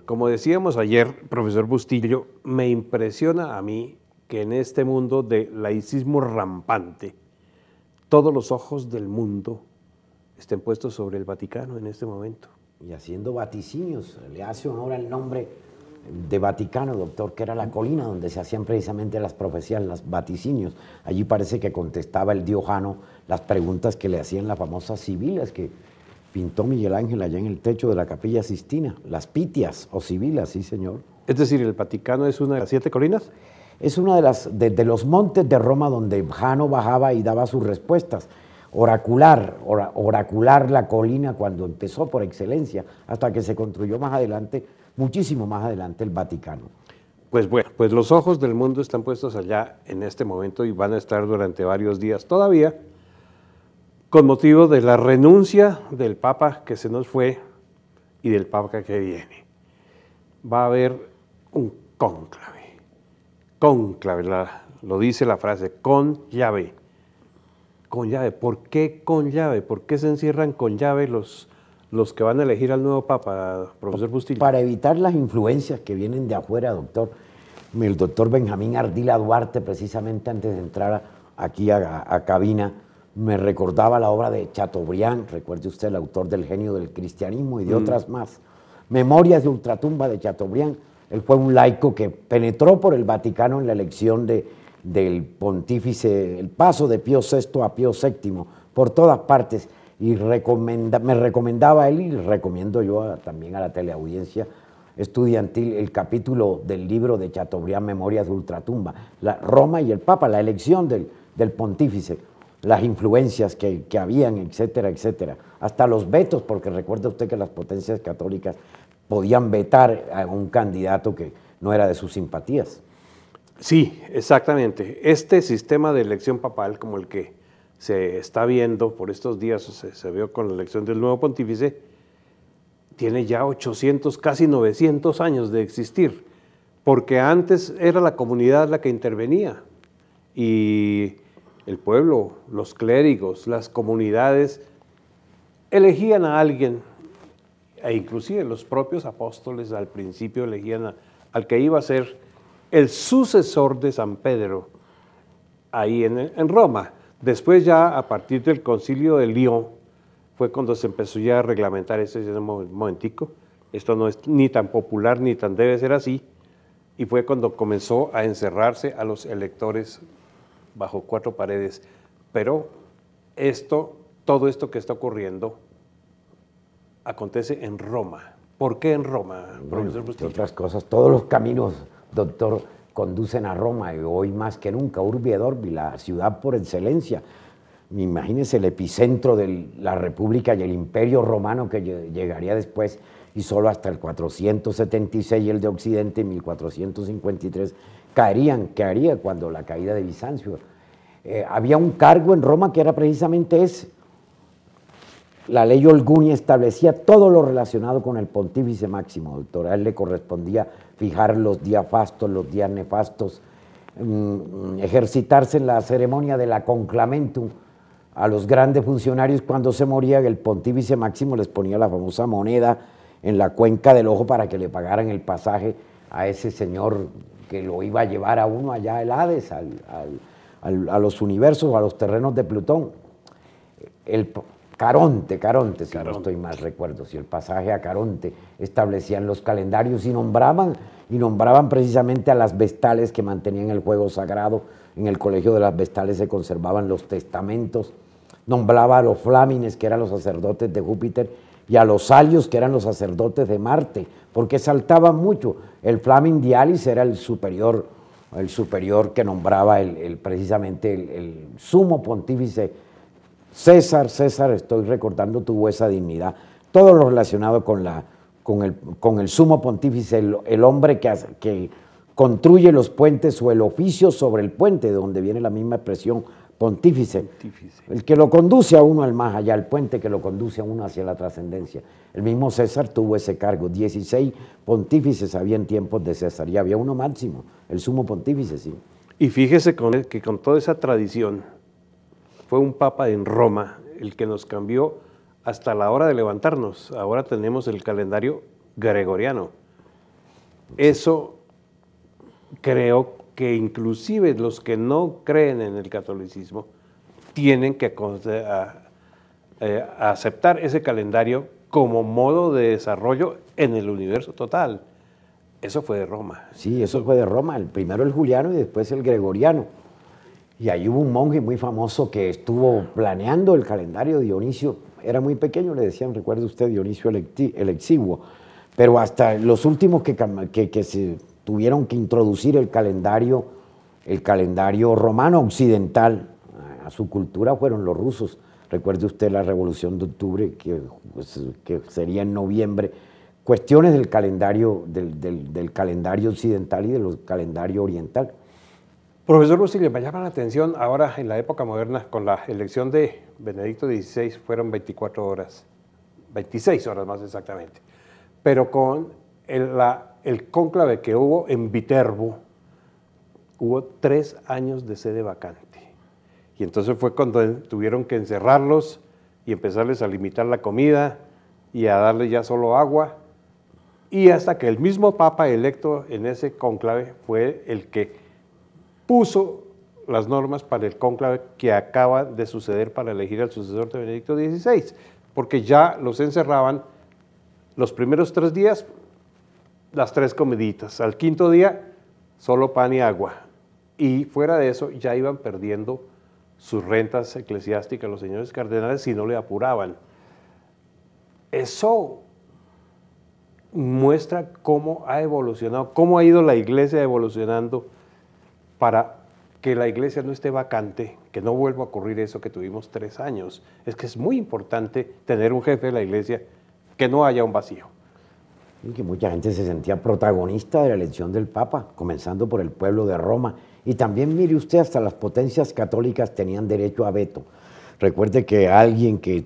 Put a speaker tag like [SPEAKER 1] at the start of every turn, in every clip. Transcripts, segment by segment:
[SPEAKER 1] Como decíamos ayer, profesor Bustillo, me impresiona a mí que en este mundo de laicismo rampante, todos los ojos del mundo estén puestos sobre el Vaticano en este momento.
[SPEAKER 2] Y haciendo vaticinios, le hace honor al nombre de Vaticano, doctor, que era la colina donde se hacían precisamente las profecías, los vaticinios. Allí parece que contestaba el diojano las preguntas que le hacían las famosas sibilas que pintó Miguel Ángel allá en el techo de la Capilla Sixtina, las pitias o sibilas, sí señor.
[SPEAKER 1] Es decir, ¿el Vaticano es una de las 7 colinas?
[SPEAKER 2] Es una de los montes de Roma donde Jano bajaba y daba sus respuestas. Oracular la colina cuando empezó por excelencia, hasta que se construyó más adelante, muchísimo más adelante, el Vaticano.
[SPEAKER 1] Pues bueno, pues los ojos del mundo están puestos allá en este momento y van a estar durante varios días todavía, con motivo de la renuncia del Papa que se nos fue y del Papa que viene. Va a haber un cónclave, lo dice la frase, con llave. Con llave. ¿Por qué con llave? ¿Por qué se encierran con llave los que van a elegir al nuevo Papa, profesor Bustillo?
[SPEAKER 2] Para evitar las influencias que vienen de afuera, doctor. El doctor Benjamín Ardila Duarte, precisamente antes de entrar aquí a cabina, me recordaba la obra de Chateaubriand, recuerde usted, el autor del Genio del Cristianismo y de otras más. Memorias de ultratumba de Chateaubriand. Él fue un laico que penetró por el Vaticano en la elección del pontífice, el paso de Pío VI a Pío VII, por todas partes, y me recomendaba a él, y recomiendo yo también a la teleaudiencia estudiantil, el capítulo del libro de Chateaubriand, Memorias de ultratumba, Roma y el Papa, la elección del pontífice, las influencias que habían, etcétera, etcétera. Hasta los vetos, porque recuerda usted que las potencias católicas podían vetar a un candidato que no era de sus simpatías.
[SPEAKER 1] Sí, exactamente. Este sistema de elección papal, como el que se está viendo por estos días, se vio con la elección del nuevo pontífice, tiene ya 800, casi 900 años de existir, porque antes era la comunidad la que intervenía y el pueblo, los clérigos, las comunidades elegían a alguien, e inclusive los propios apóstoles al principio elegían al que iba a ser el sucesor de San Pedro ahí en Roma. Después ya a partir del concilio de Lyon fue cuando se empezó ya a reglamentar eso. Un momentico, esto no es ni tan popular ni tan debe ser así, y fue cuando comenzó a encerrarse a los electores bajo 4 paredes. Pero todo esto que está ocurriendo acontece en Roma. ¿Por qué en Roma, profesor Bustillo?
[SPEAKER 2] Entre otras cosas, todos los caminos, doctor, conducen a Roma, y hoy más que nunca, Urbi et Orbi, la ciudad por excelencia. Imagínense el epicentro de la República y el Imperio Romano que llegaría después, y solo hasta el 476 el de Occidente, 1453, caería cuando la caída de Bizancio. Había un cargo en Roma que era precisamente ese. La ley Olgunia establecía todo lo relacionado con el pontífice máximo, doctor. A él le correspondía fijar los días fastos, los días nefastos, ejercitarse en la ceremonia de la conclamentum. A los grandes funcionarios, cuando se moría, el pontífice máximo les ponía la famosa moneda en la cuenca del ojo para que le pagaran el pasaje a ese señor que lo iba a llevar a uno allá al Hades, a los universos, a los terrenos de Plutón. Caronte, si no estoy mal recuerdo, si el pasaje a Caronte establecían los calendarios y nombraban precisamente a las vestales que mantenían el juego sagrado. En el colegio de las vestales se conservaban los testamentos, nombraba a los flámines, que eran los sacerdotes de Júpiter, y a los salios, que eran los sacerdotes de Marte, porque saltaban mucho. El flamen dialis era el superior que nombraba precisamente el sumo pontífice César, estoy recordando, tuvo esa dignidad. Todo lo relacionado con el sumo pontífice, el hombre que construye los puentes, o el oficio sobre el puente, de donde viene la misma expresión pontífice. El que lo conduce a uno al más allá, el puente que lo conduce a uno hacia la trascendencia. El mismo César tuvo ese cargo. 16 pontífices había en tiempos de César, y había uno máximo, el sumo pontífice, sí.
[SPEAKER 1] Y fíjese que con toda esa tradición, fue un papa en Roma el que nos cambió hasta la hora de levantarnos. Ahora tenemos el calendario gregoriano. Eso creo que inclusive los que no creen en el catolicismo tienen que aceptar ese calendario como modo de desarrollo en el universo total. Eso fue de Roma.
[SPEAKER 2] Sí, eso fue de Roma, el primero el juliano y después el gregoriano. Y ahí hubo un monje muy famoso que estuvo planeando el calendario. Dionisio, era muy pequeño, le decían, recuerde usted, Dionisio el Exiguo, pero hasta los últimos que se tuvieron que introducir el calendario romano occidental a su cultura fueron los rusos. Recuerde usted la Revolución de Octubre, que sería en noviembre. Cuestiones del calendario, del calendario occidental y del calendario oriental.
[SPEAKER 1] Profesor Bustillo, me llama la atención ahora en la época moderna, con la elección de Benedicto XVI fueron 24 horas, 26 horas más exactamente, pero con el cónclave que hubo en Viterbo, hubo 3 años de sede vacante. Y entonces fue cuando tuvieron que encerrarlos y empezarles a limitar la comida y a darles ya solo agua, y hasta que el mismo Papa electo en ese cónclave fue el que puso las normas para el cónclave que acaba de suceder para elegir al sucesor de Benedicto XVI, porque ya los encerraban los primeros 3 días, las 3 comiditas, al 5.º día solo pan y agua, y fuera de eso ya iban perdiendo sus rentas eclesiásticas los señores cardenales si no le apuraban. Eso muestra cómo ha evolucionado, cómo ha ido la iglesia evolucionando para que la iglesia no esté vacante, que no vuelva a ocurrir eso que tuvimos 3 años. Es que es muy importante tener un jefe de la iglesia, que no haya un vacío.
[SPEAKER 2] Y que mucha gente se sentía protagonista de la elección del Papa, comenzando por el pueblo de Roma. Y también, mire usted, hasta las potencias católicas tenían derecho a veto. Recuerde que alguien que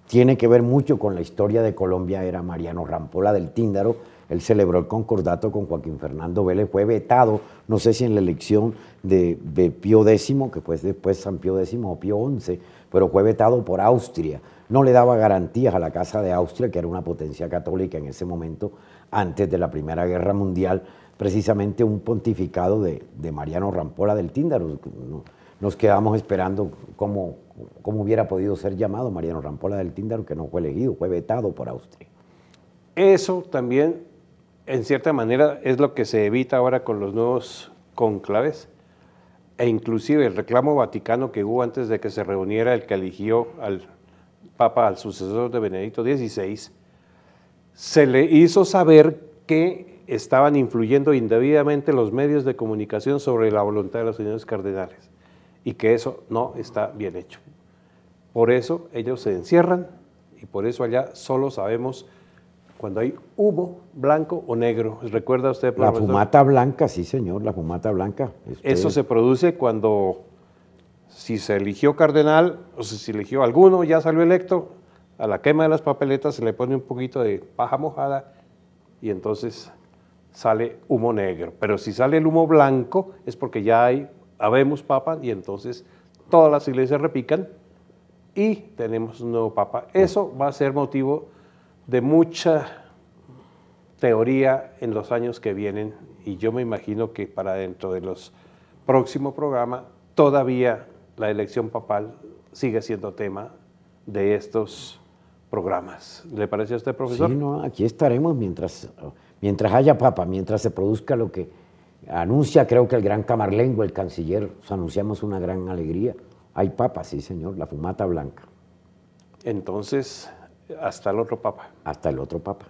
[SPEAKER 2] tiene que ver mucho con la historia de Colombia era Mariano Rampolla del Tíndaro. Él celebró el concordato con Joaquín Fernando Vélez, fue vetado, no sé si en la elección de Pío X, que fue después San Pío X o Pío XI, pero fue vetado por Austria. No le daba garantías a la Casa de Austria, que era una potencia católica en ese momento, antes de la Primera Guerra Mundial, precisamente un pontificado de Mariano Rampolla del Tíndaro. Nos quedamos esperando cómo hubiera podido ser llamado Mariano Rampolla del Tíndaro, que no fue elegido, fue vetado por Austria.
[SPEAKER 1] Eso también, en cierta manera, es lo que se evita ahora con los nuevos cónclaves, e inclusive el reclamo vaticano que hubo antes de que se reuniera el que eligió al Papa, al sucesor de Benedicto XVI, se le hizo saber que estaban influyendo indebidamente los medios de comunicación sobre la voluntad de los señores cardenales, y que eso no está bien hecho. Por eso ellos se encierran, y por eso allá solo sabemos cuando hay humo blanco o negro. ¿Recuerda usted, profesor?
[SPEAKER 2] La fumata blanca, sí señor, la fumata blanca.
[SPEAKER 1] Eso se produce cuando, si se eligió cardenal, o si se eligió alguno, ya salió electo, a la quema de las papeletas se le pone un poquito de paja mojada y entonces sale humo negro. Pero si sale el humo blanco es porque ya habemos papa y entonces todas las iglesias repican y tenemos un nuevo papa. Eso va a ser motivo de mucha teoría en los años que vienen, y yo me imagino que para dentro de los próximos programas todavía la elección papal sigue siendo tema de estos programas. ¿Le parece a usted, profesor?
[SPEAKER 2] Sí, no, aquí estaremos mientras haya papa, mientras se produzca lo que anuncia, creo que el gran Camarlengo, el canciller, anunciamos una gran alegría. Hay papa, sí señor, la fumata blanca.
[SPEAKER 1] Entonces, hasta el otro papa.
[SPEAKER 2] Hasta el otro papa.